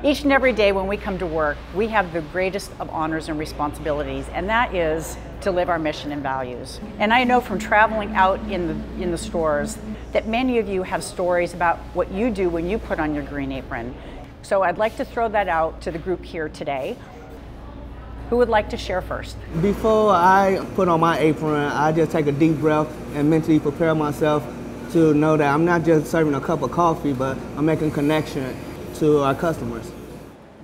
Each and every day when we come to work, we have the greatest of honors and responsibilities, and that is to live our mission and values. And I know from traveling out in the stores that many of you have stories about what you do when you put on your green apron. So I'd like to throw that out to the group here today. Who would like to share first? Before I put on my apron, I just take a deep breath and mentally prepare myself to know that I'm not just serving a cup of coffee, but I'm making connection to our customers.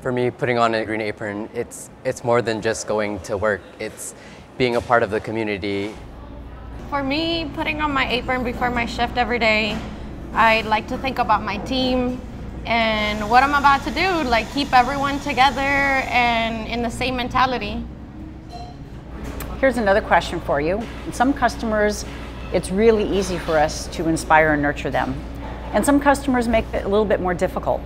For me, putting on a green apron, it's more than just going to work. It's being a part of the community. For me, putting on my apron before my shift every day, I like to think about my team and what I'm about to do, like keep everyone together and in the same mentality. Here's another question for you. Some customers, it's really easy for us to inspire and nurture them. And some customers make it a little bit more difficult.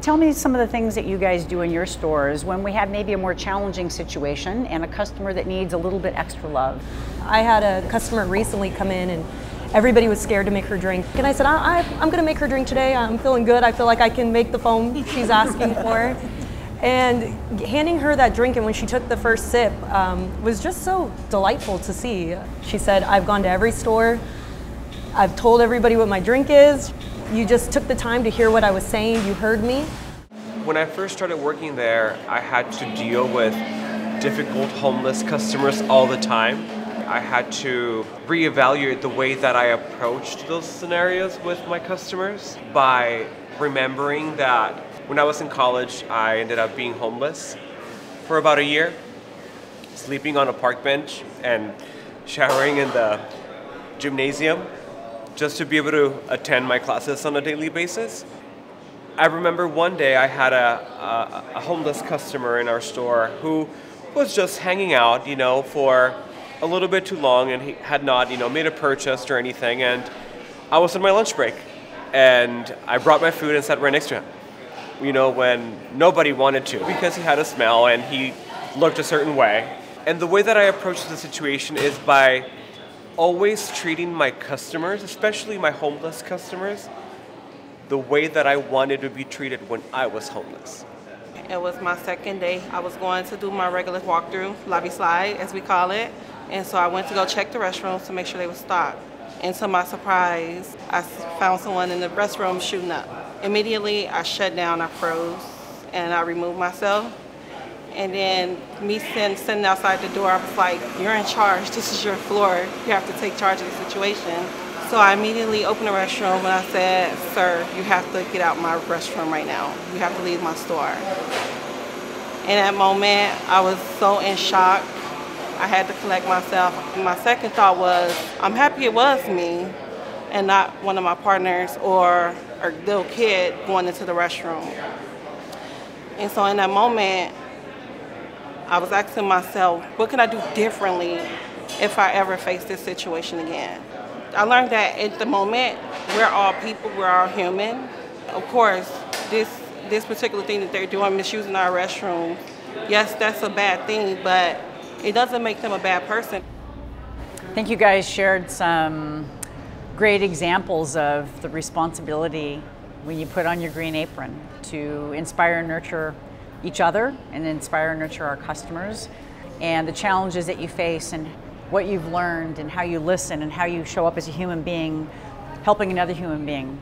Tell me some of the things that you guys do in your stores when we have maybe a more challenging situation and a customer that needs a little bit extra love. I had a customer recently come in and everybody was scared to make her drink. And I said, I'm gonna make her drink today. I'm feeling good. I feel like I can make the foam she's asking for. And handing her that drink, and when she took the first sip, was just so delightful to see. She said, I've gone to every store. I've told everybody what my drink is. You just took the time to hear what I was saying. You heard me. When I first started working there, I had to deal with difficult homeless customers all the time. I had to reevaluate the way that I approached those scenarios with my customers by remembering that when I was in college, I ended up being homeless for about a year, sleeping on a park bench and showering in the gymnasium just to be able to attend my classes on a daily basis. I remember one day I had a homeless customer in our store who was just hanging out, for a little bit too long, and he had not, made a purchase or anything, and I was on my lunch break, and I brought my food and sat right next to him, when nobody wanted to, because he had a smell and he looked a certain way. And the way that I approached the situation is by always treating my customers, especially my homeless customers, the way that I wanted to be treated when I was homeless. It was my second day. I was going to do my regular walkthrough, lobby slide as we call it. And so I went to go check the restrooms to make sure they were stocked. And to my surprise, I found someone in the restroom shooting up. Immediately, I shut down, I froze, and I removed myself. And then me sitting outside the door, I was like, you're in charge, this is your floor. You have to take charge of the situation. So I immediately opened the restroom and I said, sir, you have to get out my restroom right now. You have to leave my store. In that moment, I was so in shock. I had to collect myself. My second thought was, I'm happy it was me and not one of my partners or a little kid going into the restroom. And so in that moment, I was asking myself, what can I do differently if I ever face this situation again? I learned that at the moment, we're all people, we're all human. Of course, this particular thing that they're doing, misusing our restrooms, yes, that's a bad thing, but it doesn't make them a bad person. I think you guys shared some great examples of the responsibility when you put on your green apron to inspire and nurture each other and inspire and nurture our customers, and the challenges that you face and what you've learned and how you listen and how you show up as a human being, helping another human being.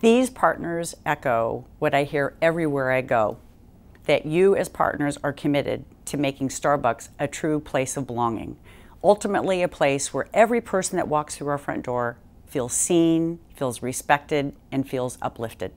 These partners echo what I hear everywhere I go, that you as partners are committed to making Starbucks a true place of belonging, ultimately a place where every person that walks through our front door feels seen, feels respected, and feels uplifted.